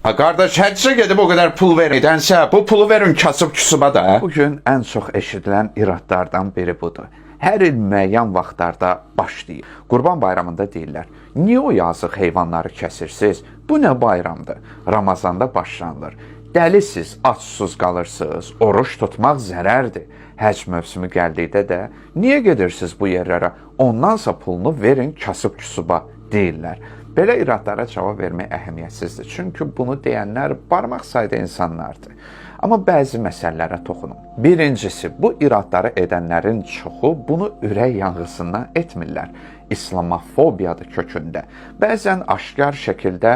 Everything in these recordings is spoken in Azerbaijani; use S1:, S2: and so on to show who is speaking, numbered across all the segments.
S1: Ha qardaş, həccə gedib o qədər pul verədənsə, bu pulu verin kasıb-küsuba da. Bugün ən çox eşidilən iradlardan biri budur. Hər il müəyyən vaxtlarda başlayır. Qurban bayramında deyirlər, niyə o yazıq heyvanları kəsirsiniz? Bu nə bayramdır? Ramazanda başlanılır. Dəlisiz, açsız qalırsınız, oruç tutmaq zərərdir. Həc mövsümü gəldikdə də, niyə gedirsiniz bu yerlərə? Ondansa pulunu verin kasıb-küsuba deyirlər. Belə iradlara cavab vermək əhəmiyyətsizdir. Çünki bunu deyənlər barmaq sayda insanlardır. Amma bəzi məsələlərə toxunum. Birincisi, bu iradları edənlərin çoxu bunu ürək yanğısından etmirlər. İslamofobiyadır kökündə. Bəzən aşkar şəkildə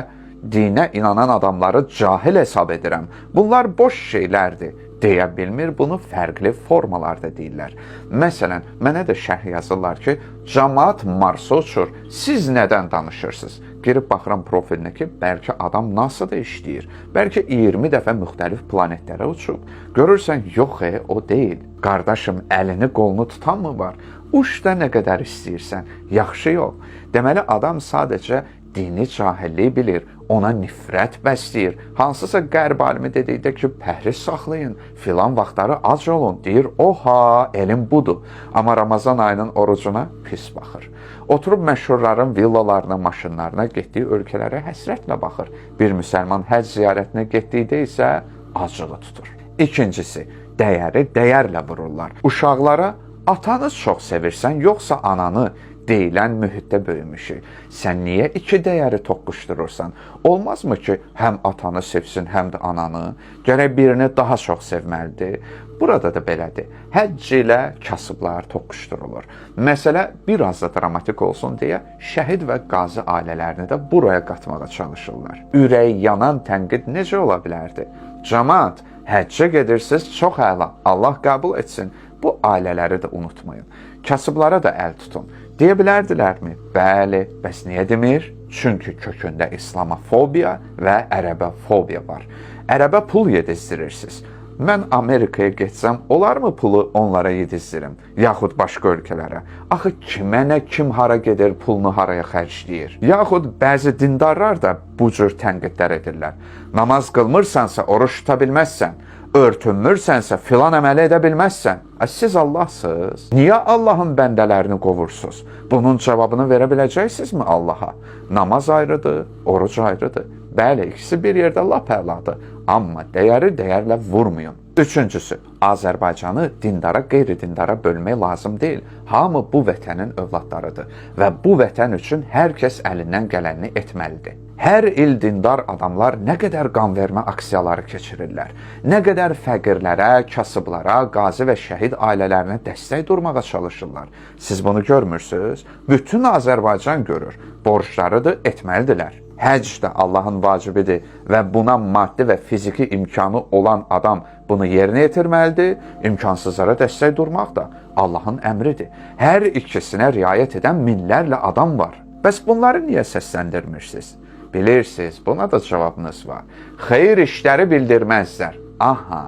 S1: dinə inanan adamları cahil hesab edirəm. Bunlar boş şeylərdir deyə bilmir, bunu fərqli formalarda deyirlər. Məsələn, mənə də şərh yazırlar ki, cəmaət Marsa uçur, siz nədən danışırsınız? Girib baxıram profilinə ki, bəlkə adam NASA-da işləyir, bəlkə 20 dəfə müxtəlif planetlərə uçub. Görürsən, yox o deyil. Qardaşım, əlini qolunu tutan mı var? Uçda nə qədər istəyirsən, yaxşı yox. Deməli, adam sadəcə dini cahilliyi bilir, ona nifrət bəsləyir. Hansısa qərb alimi dedikdə ki, pəhriz saxlayın, filan vaxtları ac olun, deyir, oha, elm budur. Amma Ramazan ayının orucuna pis baxır. Oturub məşhurların villalarına, maşınlarına, getdiyi ölkələrə həsrətlə baxır. Bir müsəlman həcc ziyarətinə getdikdə isə acığı tutur. İkincisi, dəyəri dəyərlə vururlar. Uşaqlara atanı çox sevirsən, yoxsa ananı deyilən mühitdə böyümüşük. Sən niyə iki dəyəri toqquşdurursan? Olmazmı ki, həm atanı sevsin, həm də ananı? Gərək birini daha çox sevməlidir. Burada da belədir. Həcc ilə kasıblar toqquşdurulur. Məsələ biraz da dramatik olsun deyə şəhid və qazi ailələrini də buraya qatmağa çalışırlar. Ürək yanan tənqid necə ola bilərdi? Cəmaət, həccə gedirsiniz, çox əla, Allah qəbul etsin. Bu ailələri də unutmayın. Kasıblara da əl tutun. Deyə bilərdilərmi? Bəli, bəs niyə demir? Çünki kökündə İslamofobiya və ərəbəfobiya var. Ərəbə pul yedizdirirsiniz. Mən Amerikaya getsəm, olarmı pulu onlara yedizdirim? Yaxud başqa ölkələrə. Axı kimə nə, kim hara gedir, pulunu haraya xərcləyir? Yaxud bəzi dindarlar da bu cür tənqidlər edirlər. Namaz qılmırsansa, oruç tuta bilməzsən. Örtünmürsənsə, filan əməli edə bilməzsən. Siz Allahsınız. Niyə Allahın bəndələrini qovursunuz? Bunun cavabını verə biləcəksinizmi Allaha? Namaz ayrıdır, oruc ayrıdır. Bəli, ikisi bir yerdə lap əladır. Amma dəyəri dəyərlə vurmayın. Üçüncüsü, Azərbaycanı dindara, qeyri-dindara bölmək lazım deyil. Hamı bu vətənin övladlarıdır və bu vətən üçün hər kəs əlindən gələni etməlidir. Hər il dindar adamlar nə qədər qanvermə aksiyaları keçirirlər, nə qədər fəqirlərə, kasıblara, qazi və şəhid ailələrinə dəstək durmağa çalışırlar. Siz bunu görmürsünüz? Bütün Azərbaycan görür. Borclarıdır, etməlidirlər. Həcc də Allahın vacibidir və buna maddi və fiziki imkanı olan adam bunu yerinə yetirməlidir. İmkansızlara dəstək durmaq da Allahın əmridir. Hər ikisinə riayət edən minlərlə adam var. Bəs bunları niyə səsləndirmirsiniz? Bilirsiniz, buna da cavabınız var. Xeyir işləri bildirməzlər. Aha.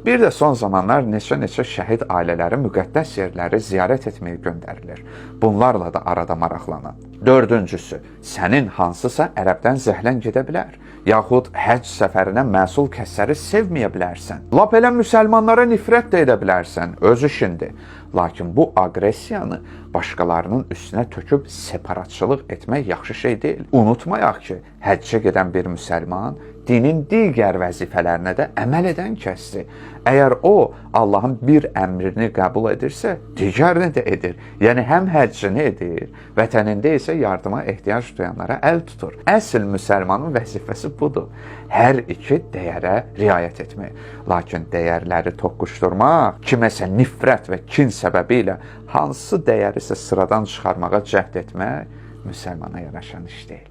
S1: Bir də son zamanlar neçə şəhid ailələri müqəddəs yerləri ziyarət etməyə göndərilir. Bunlarla da arada maraqlanın. Dördüncüsü, sənin hansısa ərəbdən zəhlən gedə bilər. Yaxud həcc səfərinə məsul kəsləri sevməyə bilərsən. Lap elə müsəlmanlara nifrət də edə bilərsən, öz işindir. Lakin bu aqressiyanı başqalarının üstünə töküb separatçılıq etmək yaxşı şey deyil. Unutmayaq ki, həccə gedən bir müsəlman dinin digər vəzifələrinə də əməl edən kəsdir. Əgər o, Allahın bir əmrini qəbul edirsə, digərini də edir. Yəni, həm həccini edir, vətənində isə yardıma ehtiyac duyanlara əl tutur. Əsl müsəlmanın vəzifəsi budur. Hər iki dəyərə riayət etmək. Lakin dəyərləri toqquşdurmaq, kiməsə nifrət və kin səbəbi ilə hansı dəyərisə sıradan çıxarmağa cəhd etmək müsəlmana yaraşan iş deyil.